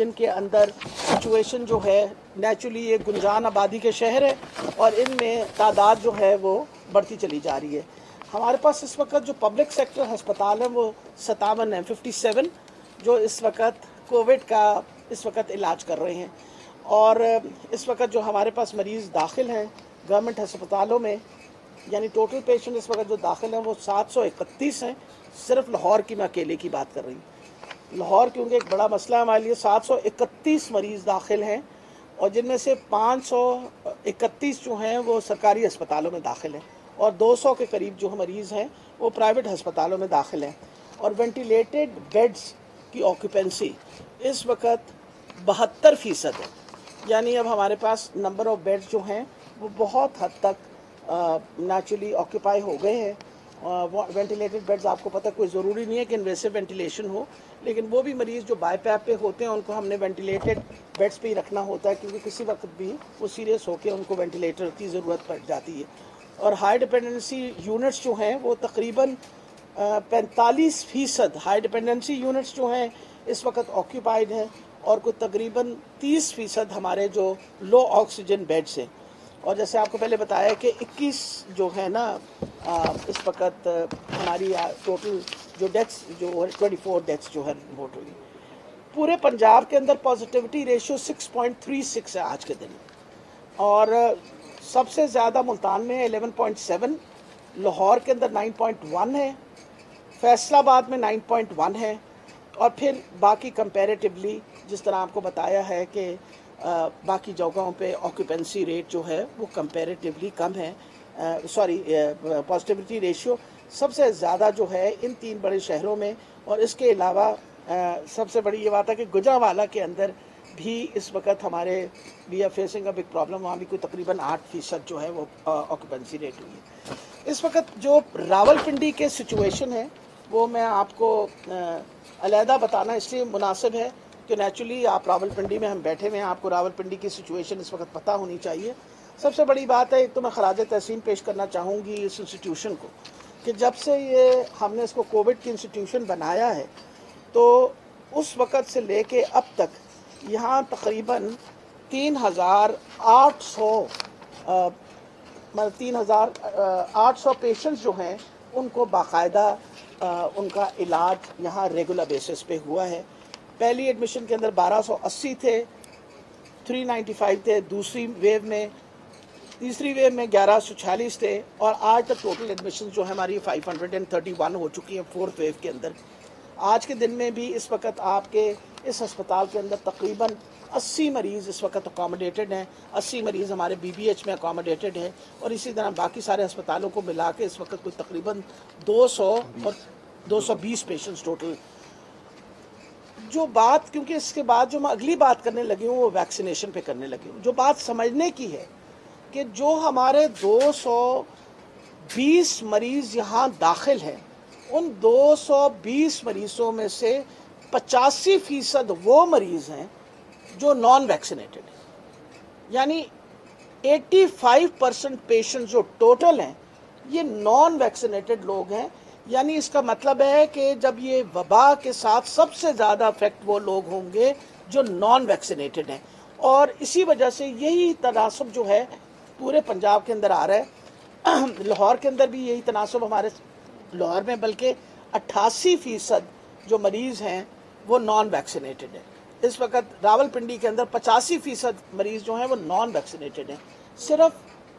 जिनके अंदर सिचुएशन जो है नेचुरली ये गुंजान आबादी के शहर है और इनमें तादाद जो है वो बढ़ती चली जा रही है। हमारे पास इस वक्त जो पब्लिक सेक्टर अस्पताल हैं वो 57 हैं, 57 जो इस वक्त कोविड का इस वक्त इलाज कर रहे हैं। और इस वक्त जो हमारे पास मरीज़ दाखिल हैं गवर्नमेंट अस्पतालों में, यानी टोटल पेशेंट इस वक्त जो दाखिल हैं वो 731 हैं। सिर्फ लाहौर की मैं अकेले की बात कर रही हूँ। लाहौर क्योंकि एक बड़ा मसला है हमारे लिए, 731 मरीज़ दाखिल हैं और जिनमें से 531 जो हैं वो सरकारी अस्पतालों में दाखिल हैं और 200 के करीब जो मरीज़ हैं वो प्राइवेट अस्पतालों में दाखिल हैं। और वेंटिलेटेड बेड्स की ऑक्यूपेंसी इस वक्त 72% है। यानी अब हमारे पास नंबर ऑफ़ बेड्स जो हैं वो बहुत हद तक नेचुरली ऑक्यूपाई हो गए हैं। वेंटिलेटेड बेड्स आपको पता कोई ज़रूरी नहीं है कि इन्वेसिव वेंटिलेशन हो, लेकिन वो भी मरीज़ जो बाईपैप पे होते हैं उनको हमने वेंटिलेटेड बेड्स पे ही रखना होता है क्योंकि किसी वक्त भी वो सीरियस होकर उनको वेंटिलेटर की ज़रूरत पड़ जाती है। और हाई डिपेंडेंसी यूनिट्स जो हैं वो तकरीबन 45% हाई डिपेंडेंसी यूनिट्स जो हैं इस वक्त ऑक्यूपाइड हैं और कुछ तकरीबन 30% हमारे जो लो ऑक्सीजन बेड्स हैं। और जैसे आपको पहले बताया कि 21 जो है ना इस वक्त हमारी टोटल जो डेथ्स जो 24 डेथ्स जो है रिपोर्ट हुई। पूरे पंजाब के अंदर पॉजिटिविटी रेशियो 6.36 है आज के दिन और सबसे ज़्यादा मुल्तान में 11.7, लाहौर के अंदर 9.1 है, फैसलाबाद में 9.1 है और फिर बाकी कंपैरेटिवली जिस तरह आपको बताया है कि बाकी जगहों पे ऑक्यूपेंसी रेट जो है वो कंपैरेटिवली कम है। पॉजिटिविटी रेशियो सबसे ज़्यादा जो है इन 3 बड़े शहरों में। और इसके अलावा सबसे बड़ी ये बात है कि गुजरांवाला के अंदर भी इस वक्त हमारे we are facing a big problem, वहाँ भी कोई तकरीबन 8% जो है वो ऑक्यूपेंसी रेट हुई है। इस वक्त जो रावलपिंडी के सिचुएशन है वो मैं आपको अलहदा बताना इसलिए मुनासिब है कि नेचुरली आप रावलपिंडी में हम बैठे हुए हैं, आपको रावलपिंडी की सिचुएशन इस वक्त पता होनी चाहिए। सबसे बड़ी बात है, एक तो मैं खराज तहसीन पेश करना चाहूँगी इस इंस्टीट्यूशन को कि जब से ये हमने इसको कोविड की इंस्टीट्यूशन बनाया है तो उस वक़्त से लेके अब तक यहाँ तकरीबन 3,800 मतलब 3,800 पेशेंट्स जो हैं उनको बाकायदा उनका इलाज यहाँ रेगुलर बेसिस पे हुआ है। पहली एडमिशन के अंदर 1280 थे, 395 थे दूसरी वेव में, तीसरी वेव में 1146 थे और आज तक टोटल एडमिशन जो है हमारी 531 हो चुकी है फोर्थ वेव के अंदर। आज के दिन में भी इस वक्त आपके इस अस्पताल के अंदर तकरीबन 80 मरीज़ इस वक्त अकोमोडेटेड हैं, 80 मरीज़ हमारे BBH में अकोमोडेटेड हैं और इसी तरह बाकी सारे अस्पतालों को मिला के इस वक्त कोई तकरीबन 200 और 220 पेशेंट्स टोटल। जो बात, क्योंकि इसके बाद जो मैं अगली बात करने लगी हूँ वो वैक्सीनेशन पे करने लगी हूँ, जो बात समझने की है कि जो हमारे 220 मरीज़ यहाँ दाखिल हैं उन 220 मरीज़ों में से 85% वो मरीज़ हैं जो नॉन वैक्सीनेटेड हैं। यानी 85% पेशेंट जो टोटल हैं ये नॉन वैक्सीनेटेड लोग हैं। यानी इसका मतलब है कि जब ये वबा के साथ सबसे ज़्यादा अफेक्ट वो लोग होंगे जो नॉन वैक्सीनेटेड हैं और इसी वजह से यही तनासब जो है पूरे पंजाब के अंदर आ रहा है। लाहौर के अंदर भी यही तनासब हमारे लाहौर में, बल्कि 88% जो मरीज़ हैं वो नॉन वैक्सीनेटेड हैं। इस वक्त रावलपिंडी के अंदर 85% मरीज़ जो हैं वो नॉन वैक्सीनेटेड हैं। सिर्फ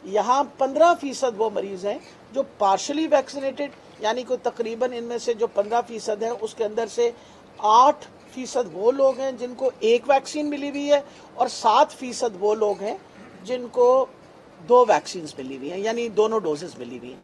यहाँ 15% वो मरीज़ हैं जो पार्शली वैक्सीनेटेड, यानी कि तकरीबन इनमें से जो 15% है उसके अंदर से 8% वो लोग हैं जिनको एक वैक्सीन मिली हुई है और 7% वो लोग हैं जिनको 2 वैक्सीन मिली हुई हैं, यानी दोनों डोजेस मिली हुई हैं।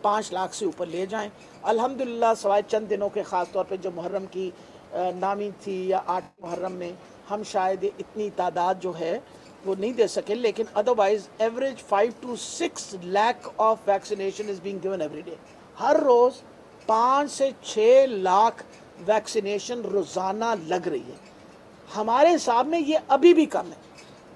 5 लाख से ऊपर ले जाएं। अल्हम्दुलिल्लाह सवाए चंद दिनों के ख़ास तौर पे जो मुहर्रम की नामी थी या 8 मुहर्रम में हम शायद इतनी तादाद जो है वो नहीं दे सके, लेकिन otherwise average 5 to 6 lakh of vaccination is being given every day. हर रोज़ 5 से 6 लाख वैक्सीनेशन रोज़ाना लग रही है। हमारे हिसाब में ये अभी भी कम है।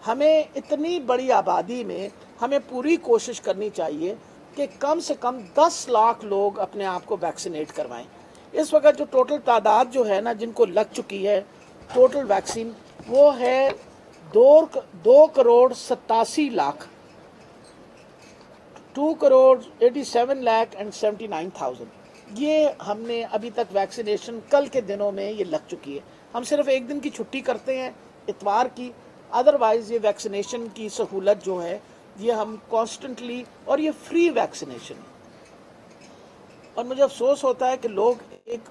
हमें इतनी बड़ी आबादी में हमें पूरी कोशिश करनी चाहिए कि कम से कम 10 लाख लोग अपने आप को वैक्सीनेट करवाएं। इस वक्त जो टोटल तादाद जो है ना जिनको लग चुकी है टोटल वैक्सीन, वो है 2 करोड़ 87 लाख, 2 करोड़ 87 लाख एंड 79,000। ये हमने अभी तक वैक्सीनेशन कल के दिनों में ये लग चुकी है। हम सिर्फ एक दिन की छुट्टी करते हैं इतवार की, अदरवाइज़ ये वैक्सीनेशन की सहूलत जो है ये हम कॉन्स्टेंटली, और ये फ्री वैक्सीनेशन है। और मुझे अफसोस होता है कि लोग एक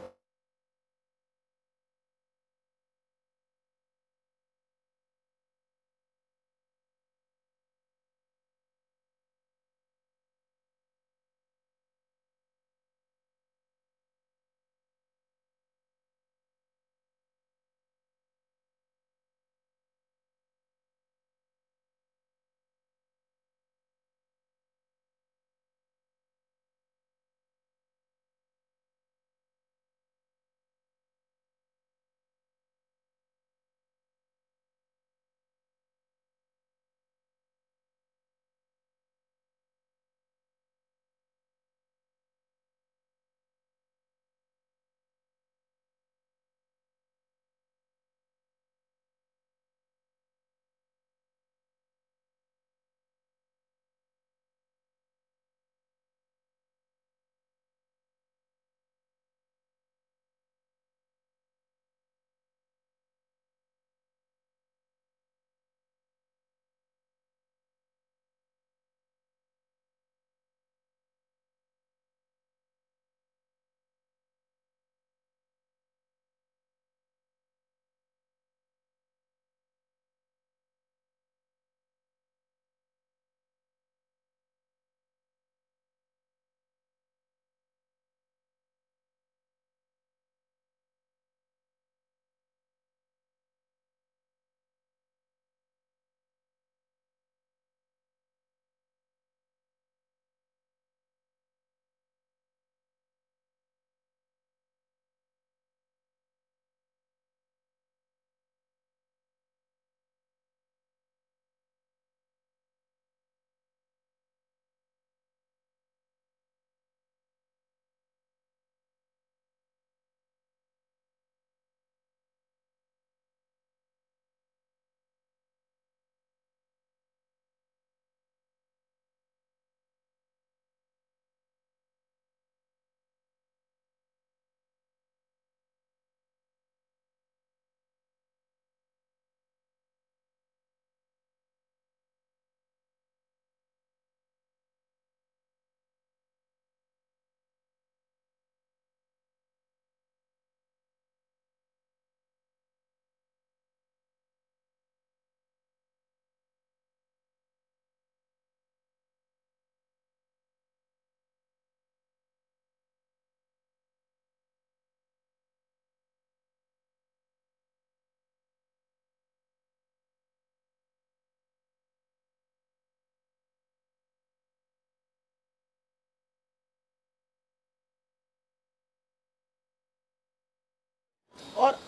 और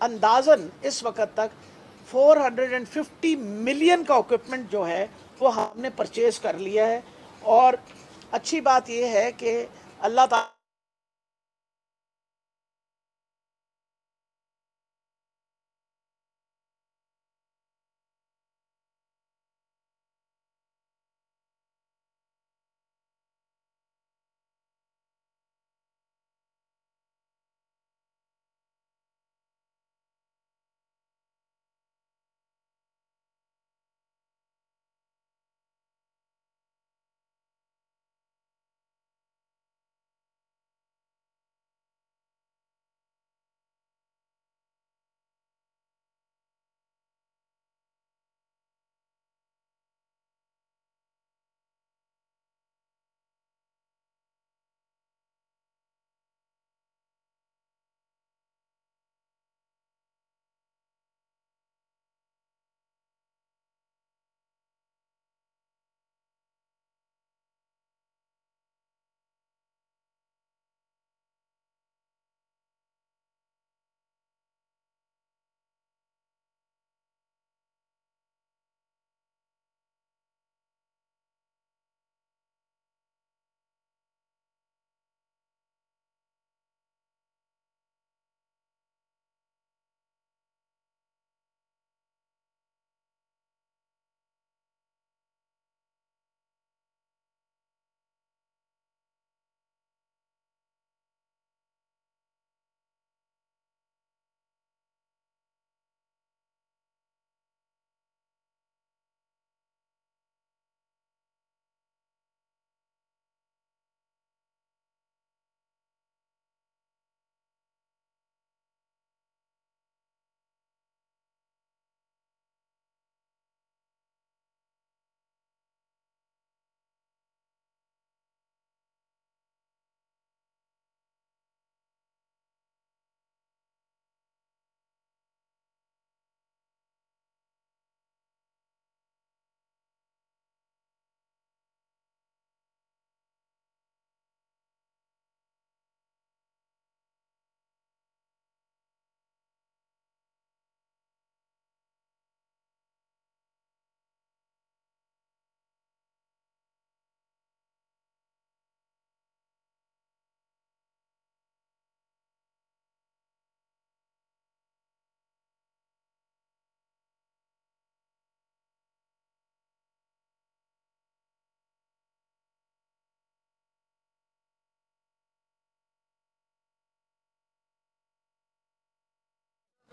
अंदाज़न इस वक्त तक 450 मिलियन का इक्विपमेंट जो है वो हमने परचेज कर लिया है। और अच्छी बात यह है कि अल्लाह ताला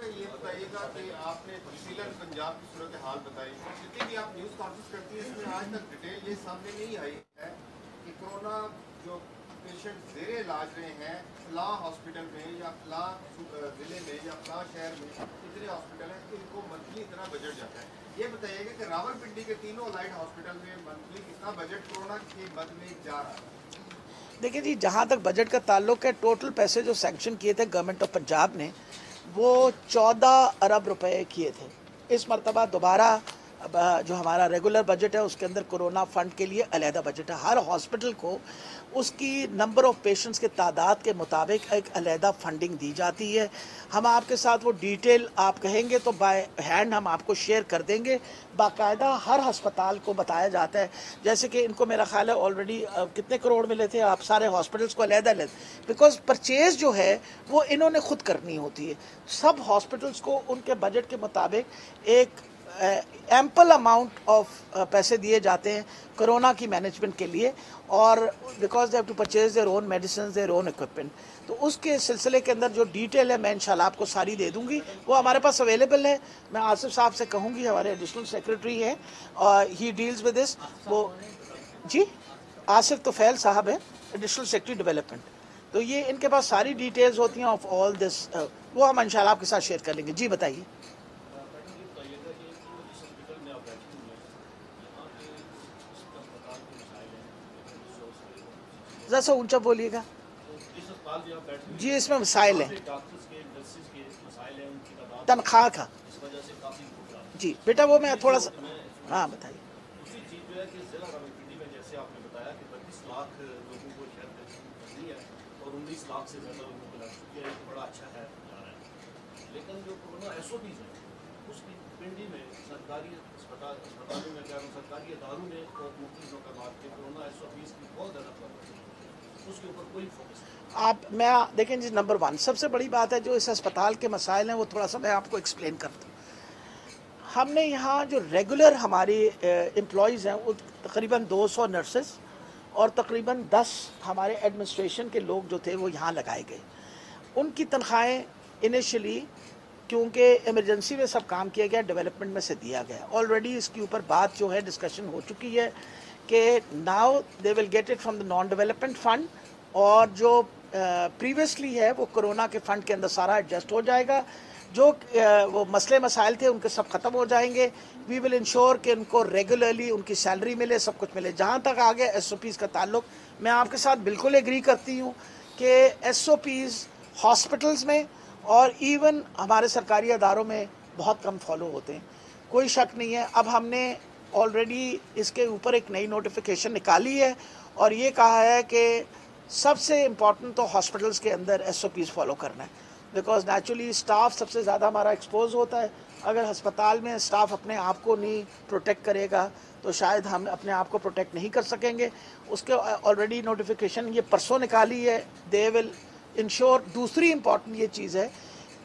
یہ بتائیے گا کہ آپ نے تفصیلاً پنجاب کی صورتحال بتائی، جتنی بھی آپ نیوز کانفرنس کرتی ہیں اس میں آج تک ڈیٹیل یہ سامنے نہیں آئی ہے کہ کورونا جو پیشنٹ زیر علاج رہے ہیں فلاں ہاسپٹل میں یا فلاں ضلع میں یا فلاں شہر میں کتنے ہاسپٹل ہیں ان کو منتھلی اتنا بجٹ جاتا ہے. یہ بتائیے گا کہ راول پنڈی کے تینوں الائڈ ہاسپٹل میں منتھلی کتنا بجٹ کورونا کے مد میں جا رہا ہے؟ دیکھیں جی، جہاں تک بجٹ کا تعلق ہے، ٹوٹل پیسے جو سینکشن کیے تھے گورنمنٹ آف پنجاب نے وہ 14 ارب روپے کیے تھے. اس مرتبہ دوبارہ جو ہمارا ریگولر بجٹ ہے اس کے اندر کرونا فنڈ کے لیے علیحدہ بجٹ ہے. ہر ہاسپٹل کو اس کی نمبر آف پیشنٹس کے تعداد کے مطابق ایک علیحدہ فنڈنگ دی جاتی ہے. ہم آپ کے ساتھ وہ ڈیٹیل آپ کہیں گے تو بائی ہینڈ ہم آپ کو شیئر کر دیں گے. باقاعدہ ہر ہسپتال کو بتایا جاتا ہے، جیسے کہ ان کو میرا خیال ہے آلریڈی کتنے کروڑ ملے تھے آپ سارے ہاسپٹلس کو علیحدہ بیکاز پرچیز جو ہے وہ انہوں نے خود کرنی ہوتی ہے. سب ہاسپٹلس کو ان کے بجٹ کے مطابق ایک ایمپل اماؤنٹ آف پیسے دیے جاتے ہیں کرونا کی مینجمنٹ کے لیے، اور because they have to purchase their own medicines their own equipment. تو اس کے سلسلے کے اندر جو ڈیٹیل ہے میں انشاءاللہ آپ کو ساری دے دوں گی، وہ ہمارے پاس اویلیبل ہے. میں آصف صاحب سے کہوں گی، ہمارے ایڈیشنل سیکرٹری ہیں، ہی ڈیلز ود دس. وہ جی آصف طفیل صاحب ہیں، ایڈیشنل سیکرٹری ڈیولپمنٹ. تو یہ ان کے پاس ساری ڈیٹیلز ہوتی ہیں آف آل دس، وہ ہم انشاءاللہ آپ کے ساتھ شیئر کر لیں گے. جی بتائیے. ذرا سا اونچا بولیے گا. جی اس میں مسائل ہیں تنخواہ کا. جی بیٹا وہ میں تھوڑا سا ہاں بتائیے. دوسری چیز جو ہے کہ ضلع راولپنڈی میں جیسے آپ نے بتایا کہ 32 لاکھ لوگوں کو شاید ویکسین ملی ہے اور 19 لاکھ سے زیادہ لوگوں کو لگ چکی ہے، ایک بڑا اچھا ہے جا رہا ہے. لیکن جو کورونا ایس او پیز ہے اس کی پنڈی میں سرکاری اسپتالوں میں کہہ رہا ہوں سرکاری اداروں میں اور مختلف مقامات کے کورونا ایس او پیز کی بہت زیادہ پرابلم ہے، اس کے اوپر کوئی فوکس نہیں. آپ میں دیکھیں جی، نمبر 1 سب سے بڑی بات ہے جو اس اسپتال کے مسائل ہیں وہ تھوڑا سا میں آپ کو ایکسپلین کرتا ہوں. ہم نے یہاں جو ریگولر ہماری امپلائیز ہیں وہ تقریباً 200 نرسز اور تقریباً 10 ہمارے ایڈمنسٹریشن کے لوگ جو تھے وہ یہاں لگائے گئے. ان کی تنخواہیں انیشلی کیونکہ ایمرجنسی میں سب کام کیا گیا ڈیولپمنٹ میں سے دیا گیا. آلریڈی اس کے اوپر بات جو ہے ڈسکشن ہو چکی ہے کہ now they will get it from the non development fund, اور جو پریویسلی ہے وہ کرونا کے فنڈ کے اندر سارا ایڈجسٹ ہو جائے گا. جو وہ مسئلے مسائل تھے ان کے سب ختم ہو جائیں گے. وی ول انشور کہ ان کو ریگولرلی ان کی سیلری ملے، سب کچھ ملے. جہاں تک آگے ایس او پیز کا تعلق، میں آپ کے ساتھ بالکل ایگری کرتی ہوں کہ ایس او پیز ہاسپٹلز میں اور ایون ہمارے سرکاری اداروں میں بہت کم فالو ہوتے ہیں، کوئی شک نہیں ہے. اب ہم نے آلریڈی اس کے اوپر ایک نئی نوٹیفیکیشن نکالی ہے اور یہ کہا ہے کہ سب سے امپورٹنٹ تو ہاسپٹلس کے اندر ایس او پیز فالو کرنا ہے، بیکاز نیچرلی اسٹاف سب سے زیادہ ہمارا ایکسپوز ہوتا ہے. اگر ہسپتال میں اسٹاف اپنے آپ کو نہیں پروٹیکٹ کرے گا تو شاید ہم اپنے آپ کو پروٹیکٹ نہیں کر سکیں گے. اس کے آلریڈی نوٹیفیکیشن یہ پرسوں نکالی ہے، دے ول انشور. دوسری امپورٹنٹ یہ چیز ہے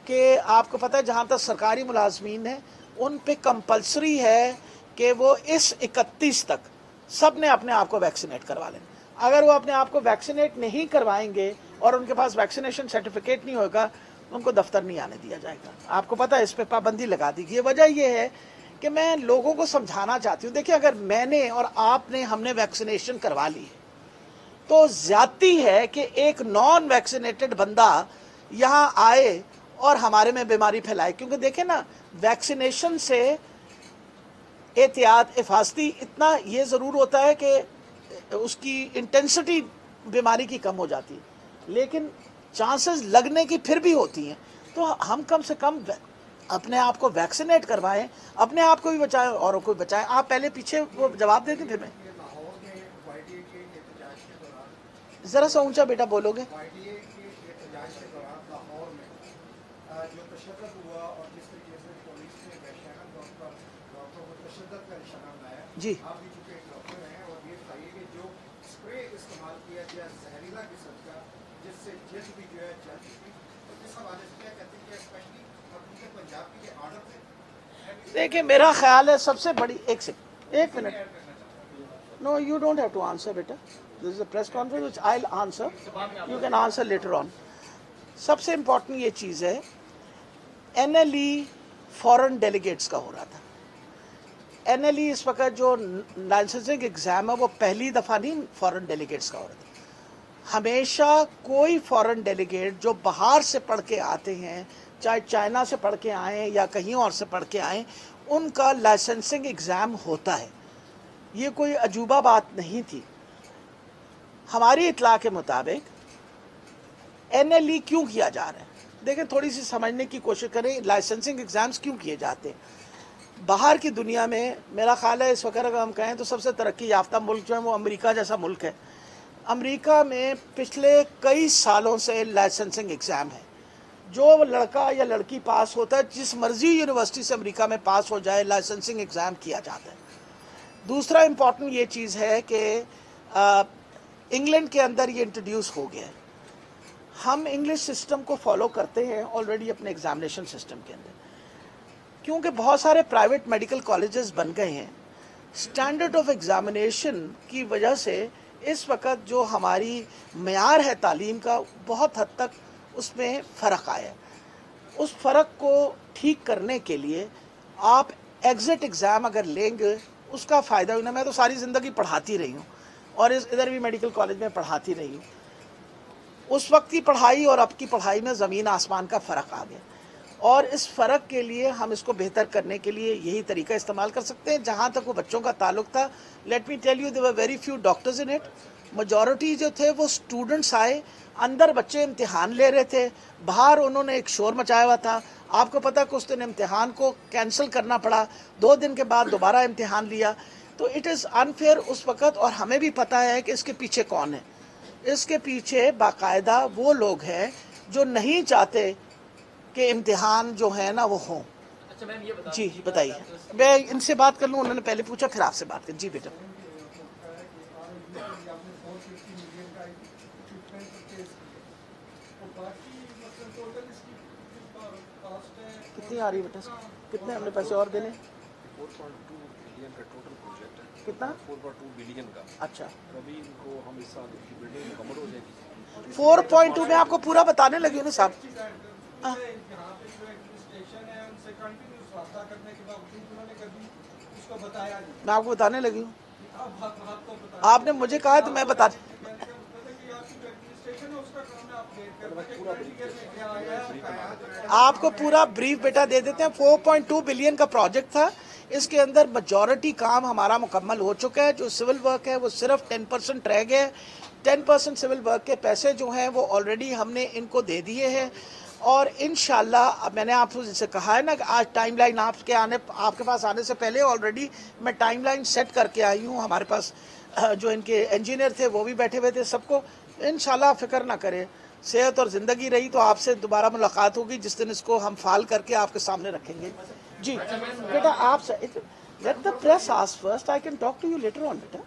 کہ آپ کو پتہ ہے جہاں تک سرکاری ملازمین ہیں ان پہ کمپلسری ہے کہ وہ اس 31 تک سب نے اپنے آپ کو ویکسینیٹ کروا لیں. اگر وہ اپنے آپ کو ویکسینیٹ نہیں کروائیں گے اور ان کے پاس ویکسینیشن سرٹیفکیٹ نہیں ہوگا ان کو دفتر نہیں آنے دیا جائے گا. آپ کو پتہ ہے اس پہ پابندی لگا دی گئی. وجہ یہ ہے کہ میں لوگوں کو سمجھانا چاہتی ہوں، دیکھیں اگر میں نے اور آپ نے ہم نے ویکسینیشن کروا لی ہے تو زیادتی ہے کہ ایک نان ویکسینیٹڈ بندہ یہاں آئے اور ہمارے میں بیماری پھیلائے. کیونکہ دیکھیں نا، ویکسینیشن سے احتیاط حفاظتی اتنا یہ ضرور ہوتا ہے کہ اس کی انٹینسٹی بیماری کی کم ہو جاتی ہے، لیکن چانسز لگنے کی پھر بھی ہوتی ہیں. تو ہم کم سے کم اپنے آپ کو ویکسینیٹ کروائیں، اپنے آپ کو بھی بچائیں اوروں کو بھی بچائیں. آپ پہلے پیچھے وہ جواب دے دیں پھر میں ذرا سا اونچا بیٹا بولو گے. جو تشدد ہوا اور جس طریقے سے پولیس نے وحشیانہ طور پر ڈاکٹروں کو تشدد کا نشانہ بنایا، جی آپ بھی چونکہ ایک ڈاکٹر ہیں اور یہ بتائیے کہ جو اسپرے استعمال کیا گیا زہریلا قسم کا جس سے جلد بھی جو ہے جل چکی، تو اس حوالے سے کیا کہتے ہیں کہ اسپیشلی حکومت پنجاب کی یہ عادت ہے؟ دیکھیں میرا خیال ہے سب سے بڑی ایک minute. No you don't have to answer بیٹا، this is a press conference وچ I will answer, you can answer later on. سب سے امپورٹنٹ یہ چیز ہے، NLE फॉरेन डेलीगेट्स का हो रहा था। NLE इस वक्त जो लाइसेंसिंग एग्ज़ाम है वो पहली दफ़ा नहीं फॉरेन डेलीगेट्स का हो रहा था। हमेशा कोई फॉरेन डेलीगेट जो बाहर से पढ़ के आते हैं, चाहे चाइना से पढ़ के आएँ या कहीं और से पढ़ के आएँ, उनका लाइसेंसिंग एग्ज़ाम होता है। ये कोई अजूबा बात नहीं थी। हमारी इत्तला के मुताबिक NLE क्यों किया जा रहा है, देखें थोड़ी सी समझने की कोशिश करें। लाइसेंसिंग एग्ज़ाम्स क्यों किए जाते हैं बाहर की दुनिया में? मेरा ख्याल है इस वक्त अगर हम कहें तो सबसे तरक्की याफ्ता मुल्क जो है वो अमेरिका जैसा मुल्क है। अमेरिका में पिछले कई सालों से लाइसेंसिंग एग्ज़ाम है। जो लड़का या लड़की पास होता है, जिस मर्जी यूनिवर्सिटी से अमेरिका में पास हो जाए, लाइसेंसिंग एग्ज़ाम किया जाता है। दूसरा इम्पॉर्टेंट ये चीज़ है कि इंग्लैंड के अंदर ये इंट्रोड्यूस हो गया है। हम इंग्लिश सिस्टम को फॉलो करते हैं ऑलरेडी अपने एग्जामिनेशन सिस्टम के अंदर, क्योंकि बहुत सारे प्राइवेट मेडिकल कॉलेजेस बन गए हैं। स्टैंडर्ड ऑफ एग्जामिनेशन की वजह से इस वक्त जो हमारी मयार है तालीम का, बहुत हद तक उसमें फ़र्क आया है। उस फ़र्क को ठीक करने के लिए आप एग्ज़िट एग्ज़ाम अगर लेंगे उसका फ़ायदा होना। मैं तो सारी ज़िंदगी पढ़ाती रही हूँ और इधर भी मेडिकल कॉलेज में पढ़ाती रही हूँ। उस वक्त की पढ़ाई और अब की पढ़ाई में ज़मीन आसमान का फ़र्क आ गया, और इस फ़र्क के लिए हम इसको बेहतर करने के लिए यही तरीका इस्तेमाल कर सकते हैं। जहाँ तक वो बच्चों का ताल्लुक था, let me tell you, there were very few doctors in it. Majority जो थे वो स्टूडेंट्स आए, अंदर बच्चे इम्तिहान ले रहे थे, बाहर उन्होंने एक शोर मचाया हुआ था। आपको पता है कि उस दिन इम्तिहान को कैंसिल करना पड़ा, 2 दिन के बाद दोबारा इम्तिहान लिया। तो इट इज़ अनफेयर उस वक़्त, और हमें भी पता है कि इसके पीछे कौन है। इसके पीछे बाकायदा वो लोग हैं जो नहीं चाहते कि इम्तिहान जो है ना वो हों। अच्छा मैम, ये बता जी बताइए, मैं इनसे बात कर लूँ, उन्होंने पहले पूछा फिर आपसे बात कर। जी बेटा। कितनी आ रही है बेटा, कितने हमने पैसे और देने? 4.2 बिलियन का टोटल प्रोजेक्ट है। कितना? 4.2 बिलियन का। अच्छा, अभी इनको हम इस साल की बिल्डिंग मुकम्मल हो जाएगी। 4.2 में आपको पूरा बताने लगी हूँ ना साहब। हाँ। मैं आपको बताने लगी हूँ, आपने मुझे कहा तो मैं बता। आपको पूरा ब्रीफ बेटा दे देते हैं। 4.2 बिलियन का प्रोजेक्ट था, इसके अंदर मेजॉरिटी काम हमारा मुकम्मल हो चुका है। जो सिविल वर्क है वो सिर्फ 10% रह गए। 10% सिविल वर्क के पैसे जो हैं वो ऑलरेडी हमने इनको दे दिए हैं, और इंशाल्लाह मैंने आपको जैसे कहा है ना कि आज टाइमलाइन आपके पास आने से पहले ऑलरेडी मैं टाइमलाइन सेट करके आई हूँ। हमारे पास जो इनके इंजीनियर थे वो भी बैठे हुए थे। सबको इंशाल्लाह फ़िक्र ना करें, सेहत और ज़िंदगी रही तो आपसे दोबारा मुलाकात होगी, जिस दिन इसको हम फाल करके आपके सामने रखेंगे। जी बेटा, आप let the press ask first, I can talk to you later on. बेटा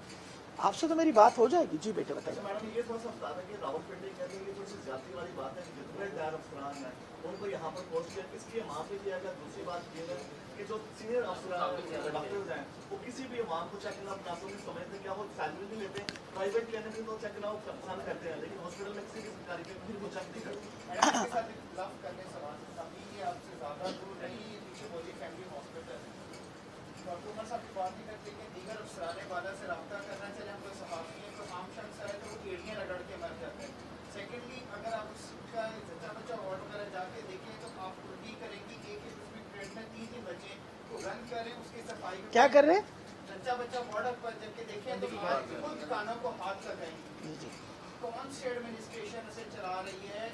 आपसे तो मेरी बात हो जाएगी। जी बेटे बताइए। मैडम ये थोड़ा सा बता दें कि रावलपिंडी कहते हैं कि थोड़ी सी ज्यादती वाली बात है कि जितने दायर अफसरान हैं उनको यहाँ पर पोस्ट किया, इसलिए वहाँ पे किया गया। दूसरी बात ये है कि जो सीनियर अफसरान डॉक्टर्स हैं वो किसी भी अवाम को चेक ना अपना नहीं समझते, क्या वो सैलरी नहीं लेते। प्राइवेट क्लिनिक में तो चेक ना पसंद करते हैं, लेकिन हॉस्पिटल में किसी भी सरकारी क्लिनिक को चेक नहीं करते। डॉक्टर साहब की बात नहीं करते कि दीगर अफसराने वाला से रब्ता करना चाहिए। हम कोई सफाई है तो आम शख्स है तो वो एड़ियाँ रगड़ के मर जाते हैं। सेकेंडली, अगर आप उसका जच्चा बच्चा वार्ड वगैरह जाके देखें तो आप उल्टी करेंगी। एक उसमें पेट में 3 ही बच्चे तो रन करें उसकी सफाई में। क्या कर रहे हैं? जच्चा बच्चा वार्ड पर जबकि देखें तो आप खुद कानों को हाथ लगाएंगे। कौन सी एडमिनिस्ट्रेशन उसे चला रही है?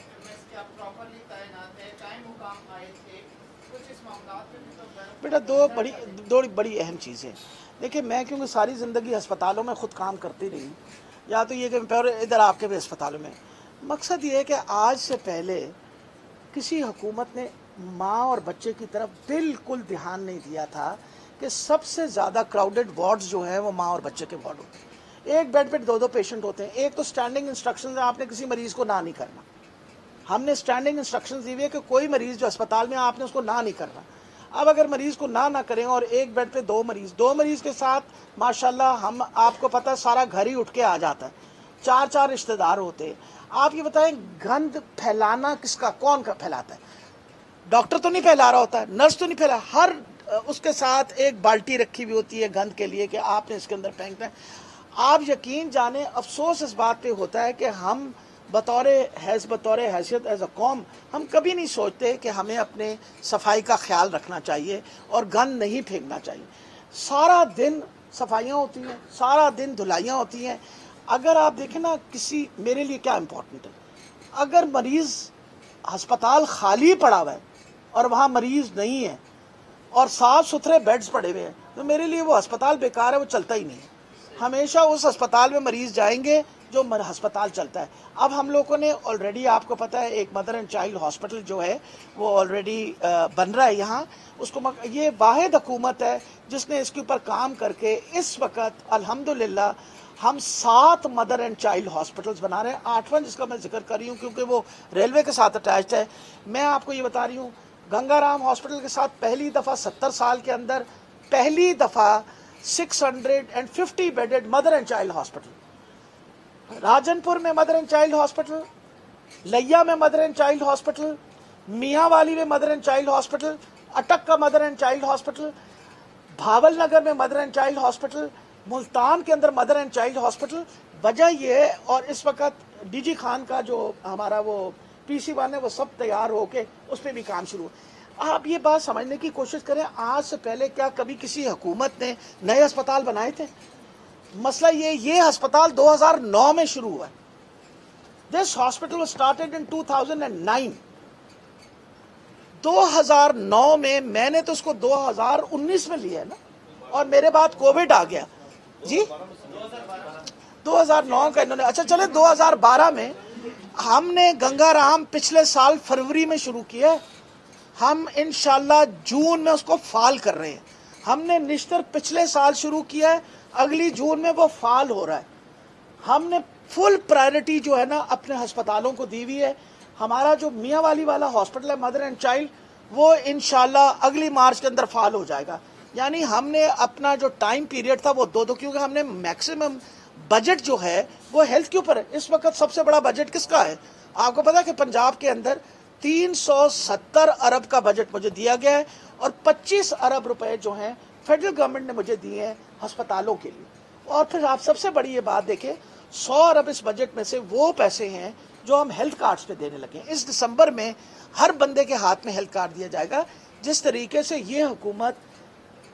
क्या प्रॉपरली तैनात है? टाइम मुकाम आए थे कुछ इस मामला में भी तो बेटा दो बड़ी अहम चीज़ें। देखिए मैं क्योंकि सारी ज़िंदगी अस्पतालों में ख़ुद काम करती रही, या तो ये कि इधर आपके भी अस्पतालों में, मकसद ये है कि आज से पहले किसी हुकूमत ने माँ और बच्चे की तरफ बिल्कुल ध्यान नहीं दिया था कि सबसे ज़्यादा क्राउडेड वार्ड्स जो हैं वो माँ और बच्चे के वार्ड होते हैं। एक बेड पे 2-2 पेशेंट होते हैं। एक तो स्टैंडिंग इंस्ट्रक्शन है, आपने किसी मरीज़ को ना नहीं करना। हमने स्टैंडिंग इंस्ट्रक्शंस दी हुई है कि कोई मरीज़ जो अस्पताल में आपने उसको ना नहीं करना। अब अगर मरीज़ को ना करें और एक बेड पे 2 मरीज़ के साथ माशाल्लाह हम आपको पता है सारा घर ही उठ के आ जाता है, 4-4 रिश्तेदार होते हैं। आप ये बताएं गंद फैलाना किसका, कौन का फैलाता है? डॉक्टर तो नहीं फैला रहा होता है, नर्स तो नहीं फैला, हर उसके साथ एक बाल्टी रखी हुई होती है गंद के लिए कि आपने इसके अंदर फेंकना है। आप यकीन जाने अफसोस इस बात पे होता है कि हम बतौर हैसियत एज अ कौम हम कभी नहीं सोचते कि हमें अपने सफाई का ख्याल रखना चाहिए और गंद नहीं फेंकना चाहिए। सारा दिन सफाइयाँ होती हैं, सारा दिन धुलाइयाँ होती हैं। अगर आप देखें ना, किसी मेरे लिए क्या इम्पोर्टेंट है, अगर मरीज़ अस्पताल खाली पड़ा हुआ है और वहाँ मरीज़ नहीं है और साफ़ सुथरे बेड्स पड़े हुए हैं, तो मेरे लिए वो अस्पताल बेकार है, वो चलता ही नहीं है। हमेशा उस अस्पताल में मरीज़ जाएंगे जो अस्पताल चलता है। अब हम लोगों ने ऑलरेडी, आपको पता है, एक मदर एंड चाइल्ड हॉस्पिटल जो है वो ऑलरेडी बन रहा है यहाँ। उसको ये वाहिद हुकूमत है जिसने इसके ऊपर काम करके इस वक्त अल्हम्दुलिल्लाह हम 7 मदर एंड चाइल्ड हॉस्पिटल्स बना रहे हैं। 8वां जिसका मैं जिक्र कर रही हूँ क्योंकि वो रेलवे के साथ अटैच्ड है। मैं आपको ये बता रही हूँ, गंगाराम हॉस्पिटल के साथ पहली दफ़ा 70 साल के अंदर पहली दफ़ा 650 bedded mother and child hospital, Rajanpur में मदर एंड चाइल्ड हॉस्पिटल, लैया में mother and child hospital, Mianwali में मदर एंड चाइल्ड हॉस्पिटल, अटक का मदर एंड चाइल्ड हॉस्पिटल, भावल नगर में mother and child hospital, Multan के अंदर मदर एंड चाइल्ड हॉस्पिटल। वजह ये है, और इस वक्त डीजी खान का जो हमारा वो PC1 है वो सब तैयार होके उस पर भी काम शुरू। आप ये बात समझने की कोशिश करें, आज से पहले क्या कभी किसी हुकूमत ने नए अस्पताल बनाए थे? मसला ये अस्पताल 2009 में शुरू हुआ है। This hospital was started in 2009। 2009 में मैंने तो उसको 2019 में लिया है ना, और मेरे बाद कोविड आ गया जी। 2009 का इन्होंने, अच्छा चले 2012 में हमने गंगाराम पिछले साल फरवरी में शुरू किया है। हम इंशाल्लाह जून में उसको फाल कर रहे हैं। हमने निश्तर पिछले साल शुरू किया है, अगली जून में वो फाल हो रहा है। हमने फुल प्रायोरिटी जो है ना अपने अस्पतालों को दी हुई है। हमारा जो मियांवाली वाला हॉस्पिटल है मदर एंड चाइल्ड, वो इंशाल्लाह अगली मार्च के अंदर फाल हो जाएगा। यानी हमने अपना जो टाइम पीरियड था वो दो, क्योंकि हमने मैक्सिमम बजट जो है वो हेल्थ के ऊपर है। इस वक्त सबसे बड़ा बजट किसका है? आपको पता है कि पंजाब के अंदर 370 अरब का बजट मुझे दिया गया है और 25 अरब रुपए जो हैं फेडरल गवर्नमेंट ने मुझे दिए हैं अस्पतालों के लिए। और फिर आप सबसे बड़ी ये बात देखें, 100 अरब इस बजट में से वो पैसे हैं जो हम हेल्थ कार्ड्स पे देने लगे। इस दिसंबर में हर बंदे के हाथ में हेल्थ कार्ड दिया जाएगा। जिस तरीके से ये हुकूमत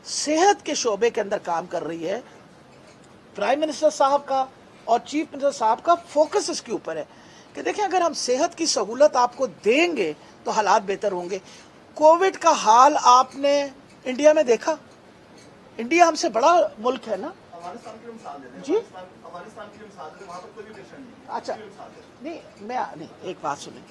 सेहत के शोबे के अंदर काम कर रही है, प्राइम मिनिस्टर साहब का और चीफ मिनिस्टर साहब का फोकस इसके ऊपर है कि देखें अगर हम सेहत की सहूलत आपको देंगे तो हालात बेहतर होंगे। कोविड का हाल आपने इंडिया में देखा, इंडिया हमसे बड़ा मुल्क है ना जी। अच्छा नहीं, एक बात सुने,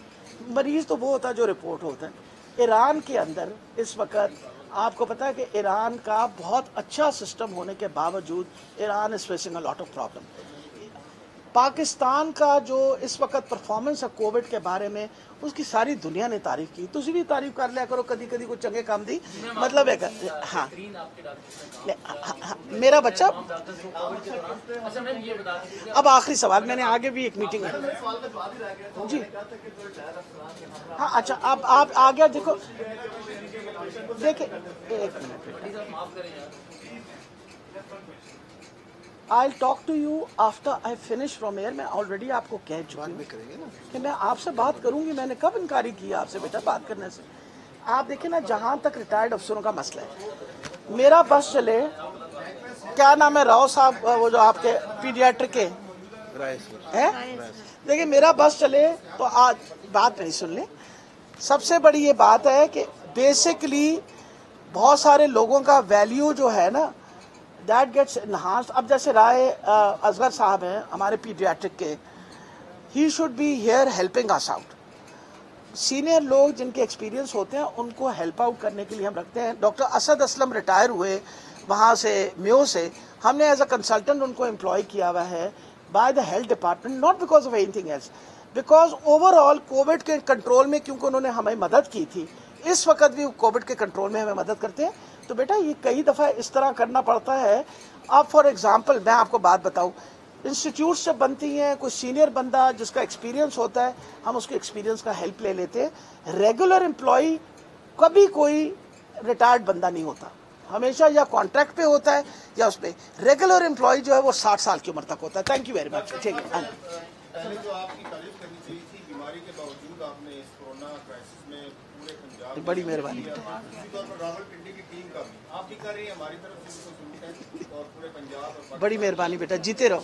मरीज तो वो होता है जो रिपोर्ट होता है। ईरान के अंदर इस वक्त आपको पता है कि ईरान का बहुत अच्छा सिस्टम होने के बावजूद Iran is facing a lot of problem. Pakistan का जो इस वक्त परफॉर्मेंस है कोविड के बारे में, उसकी सारी दुनिया ने तारीफ की। तुझे भी तारीफ कर लिया करो, कभी कभी कुछ चंगे काम दी। मतलब है हाँ, मेरा बच्चा। अब आखिरी सवाल, मैंने आगे भी एक मीटिंग जी हाँ। अच्छा अब आप आ गया, देखो देखिए एक minute, I'll talk to you after I finish from here। मैं ऑलरेडी आपको कह चुका हूँ कि मैं आपसे बात करूंगी। मैंने कब इनकारी किया आपसे बेटा बात करने से? आप देखिए ना, जहाँ तक रिटायर्ड अफसरों का मसला है, मेरा बस चले, क्या नाम है राव साहब, वो जो आपके पीडियाट्रिक के हैं, देखिए मेरा बस चले तो आज बात नहीं सुन ले। सबसे बड़ी ये बात है कि बेसिकली बहुत सारे लोगों का वैल्यू जो है ना दैट गेट्स इन्हांस्ड। अब जैसे राय असगर साहब हैं हमारे पीडियाट्रिक के, he should be here helping us out. Senior लोग जिनके एक्सपीरियंस होते हैं उनको हेल्प आउट करने के लिए हम रखते हैं। डॉक्टर असद असलम रिटायर हुए वहाँ से मेयो से, हमने एज अ कंसल्टेंट उनको एम्प्लॉय किया हुआ है by the health department, not because of anything else, because overall Covid के कंट्रोल में क्योंकि उन्होंने हमें मदद की थी, इस वक्त भी कोविड के कंट्रोल में हमें मदद करते हैं। तो बेटा ये कई दफ़ा इस तरह करना पड़ता है। अब फॉर एग्जांपल मैं आपको बात बताऊं, इंस्टीट्यूट जब बनती हैं, कोई सीनियर बंदा जिसका एक्सपीरियंस होता है, हम उसके एक्सपीरियंस का हेल्प ले लेते हैं। रेगुलर एम्प्लॉई कभी कोई रिटायर्ड बंदा नहीं होता, हमेशा या कॉन्ट्रैक्ट पे होता है या उस पे रेगुलर एम्प्लॉय जो है वो 60 साल की उम्र तक होता है। Thank you very much. ठीक है, हाँ। पहले जो आपकी तारीफ करनी चाहिए थी, बीमारी के बावजूद आपने इस कोरोना क्राइसिस में पूरे पंजाब में बड़ी मेहरबानी। दूसरी तौर पर रावलपिंडी की टीम का भी आप भी कर रही है, हमारी तरफ से भी कोई सलूट है और पूरे पंजाब और बड़ी मेहरबानी बेटा, जीते रहो।